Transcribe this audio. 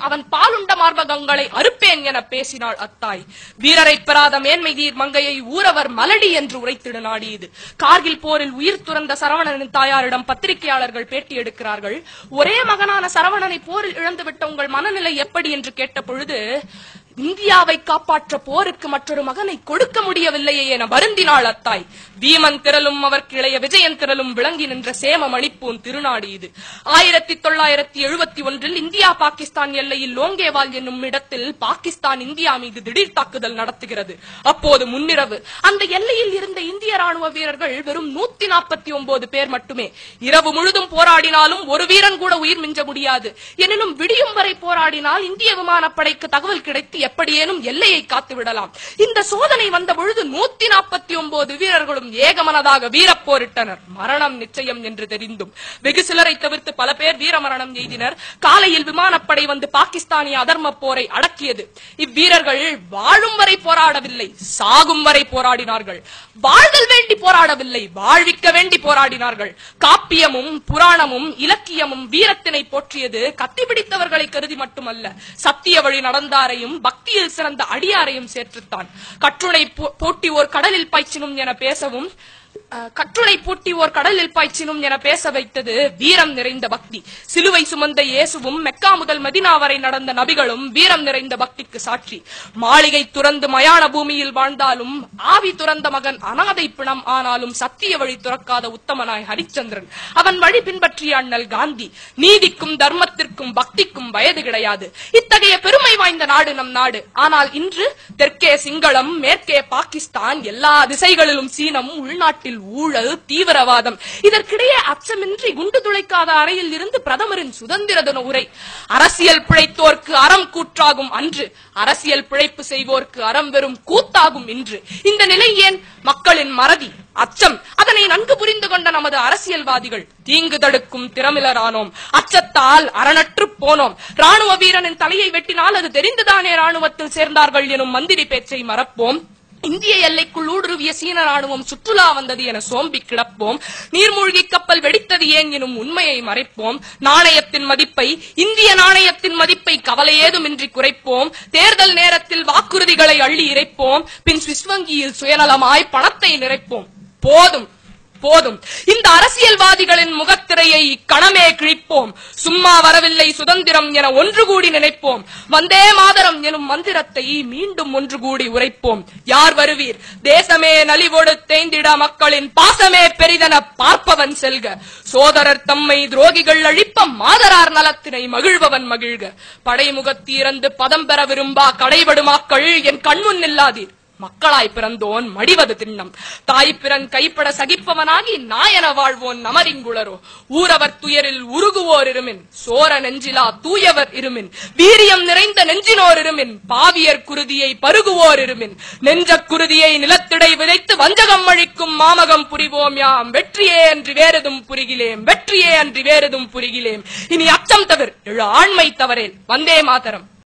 அவன் பாலுண்ட மார்பகங்களை அறுப்பேன் என பேசினாள் அத்தாய். வீரரை பெறாத மேன்மை நீர் மங்கையை ஊரவர் மலடி என்று உரைத்திட நாடியது. கார்கில் போரில் உயிர் துறந்த சரவணனின் தாயாரிடம் பத்திரிகையாளர்கள் பேட்டி எடுக்கிறார்கள். ஒரே மகனான சரவணனை போரில் இழந்துவிட்ட உங்கள் மனநிலை எப்படி என்று கேட்ட பொழுது, இந்தியாவை காப்பாற்ற போருக்கு மற்றொரு மகனை கொடுக்க முடியவில்லையே என வருந்தினாள் அத்தாய். வீமன் திரளும் அவருக்கு இளைய விஜயன் திரளும் விளங்கி நின்ற சேம மணிப்பூன் திருநாடு இது. 1971 இந்தியா பாகிஸ்தான் எல்லையில் லோங்கேவால் என்னும் இடத்தில் பாகிஸ்தான் இந்தியா மீது திடீர் தாக்குதல் நடத்துகிறது. அப்போது முன்னிரவு அந்த எல்லையில் இருந்த இந்திய ராணுவ வீரர்கள் வெறும் 149 பேர் மட்டுமே. இரவு முழுதும் போராடினாலும் ஒரு வீரன் கூட உயிர் மிஞ்ச முடியாது. எனினும் விடியும் வரை போராடினால் இந்திய விமானப்படைக்கு தகவல் கிடைத்து எப்படியேனும் எல்லையை காத்துவிடலாம். இந்த சோதனை வந்த பொழுது 149 வீரர்களும் ஏகமனதாக வீரப்போரிட்டனர். மரணம் நிச்சயம் என்று தெரிந்தும் வெகு சிலரை தவிர்த்து பல பேர் வீர மரணம் எய்தினர். காலையில் விமானப்படை வந்து பாகிஸ்தானிய அதர்ம போரை அடக்கியது. இவ்வீரர்கள் வாழும் வரை போராடவில்லை, சாகும் வரை போராடினார்கள். வாழ்தல் வேண்டி போராடவில்லை, வாழ்விக்க வேண்டி போராடினார்கள். காப்பியமும் புராணமும் இலக்கியமும் வீரத்தினை போற்றியது கத்திபிடித்தவர்களை கருதி மட்டுமல்ல, சத்திய வழி நடந்தாரையும் பக்தியில் சிறந்த அடியாரையும் சேர்த்துத்தான். கற்றுணை போட்டி ஓர் கடலில் பாய்ச்சினும் என பேசவும் கற்றுணை பூட்டி ஓர் கடலில் பாய்ச்சினும் என பேச வைத்தது வீரம் நிறைந்த பக்தி. சிலுவை சுமந்த இயேசுவும் மெக்கா முதல் மதினா வரை நடந்த நபிகளும் வீரம் நிறைந்த பக்திக்கு சாட்சி. மாளிகை துறந்து மயான பூமியில் வாழ்ந்தாலும் ஆவி துறந்த மகன் அனாதை பிணம் ஆனாலும் சத்திய வழி துறக்காத உத்தமனாய் ஹரிச்சந்திரன். அவன் வழி பின்பற்றிய அண்ணல் காந்தி. நீதிக்கும் தர்மத்திற்கும் பக்திக்கும் வயது கிடையாது. இத்தகைய பெருமை வாய்ந்த நாடு நம் நாடு. ஆனால் இன்று தெற்கே சிங்களம், மேற்கே பாகிஸ்தான், எல்லா திசைகளிலும் சீனம், உள்நாட்டில் ஊழல், தீவிரவாதம். இதற்கிடையே அச்சமின்றி குண்டு துளைக்காத அறையில் இருந்து பிரதமரின் சுதந்திர தின உரை. அரசியல் பிழைத்தோர்க்கு அறம் கூற்றாகும் அன்று, அரசியல் பிழைப்பு செய்வோர்க்கு அறம் வெறும் கூத்தாகும் இன்று. இந்த நிலை ஏன்? மக்களின் மறதி, அச்சம். அதனை நன்கு புரிந்து கொண்ட நமது அரசியல்வாதிகள் தீங்கு தடுக்கும் திறமிலரானோம். அச்சத்தால் அரணற்று போனோம். ராணுவ வீரனின் தலையை வெட்டினால் அது தெரிந்துதானே ராணுவத்தில் சேர்ந்தார்கள் எனும் மந்திரி பேச்சை மறப்போம். இந்திய எல்லைக்குள் ஊடுருவிய சீன ராணுவம் சுற்றுலா வந்தது என சோம்பி கிடப்போம். நீர்மூழ்கி கப்பல் வெடித்தது ஏன் எனும் உண்மையை மறைப்போம். நாணயத்தின் மதிப்பை, இந்திய நாணயத்தின் மதிப்பை கவலை ஏதுமின்றி குறைப்போம். தேர்தல் நேரத்தில் வாக்குறுதிகளை அள்ளி இறைப்போம். பின் சுவிஸ் வங்கியில் சுயநலமாய் பணத்தை நிறைப்போம். போதும் போதும். இந்த அரசியல்வாதிகளின் முகத்திரையை கணமே கிழிப்போம். சும்மா வரவில்லை சுதந்திரம் என ஒன்று கூடி நினைப்போம். வந்தே மாதரம் எனும் மந்திரத்தை மீண்டும் ஒன்று கூடி உரைப்போம். யார் வருவீர்? தேசமே நலிவோடு தேய்ந்திட மக்களின் பாசமே பெரிதென பார்ப்பவன் செல்க. சோதரர் தம்மை துரோகிகள் அழிப்ப மாதரார் நலத்தினை மகிழ்பவன் மகிழ்க. படைமுகத்தி இறந்து பதம் பெற விரும்பா கடைபடுமாக்கள் என் கண்முன் நில்லாதீர். மக்களாய் பிறந்தோன் மடிவது திண்ணம். தாய் பிறன் கைப்பட சகிப்பவனாகி நாயன வாழ்வோன் நமரிங்குளரோ. ஊரவர் துயரில் உருகுவோர் இருமின், சோர நெஞ்சிலா தூயவர் இருமின், வீரியம் நிறைந்த நெஞ்சினோர் இருமின், பாவியர் குருதியை பருகுவோர் இருமின், நெஞ்ச குருதியை நிலத்திடை விதைத்து வஞ்சகம் அழிக்கும் மாமகம் புரிவோம் யாம். வெற்றியே அன்றி வேறெதும் புரிகிலேம், வெற்றியே அன்றி வேறெதும் புரிகிலேம். இனி அச்சம் தவிர எழு ஆண்மை தவறேல். வந்தே மாதரம்.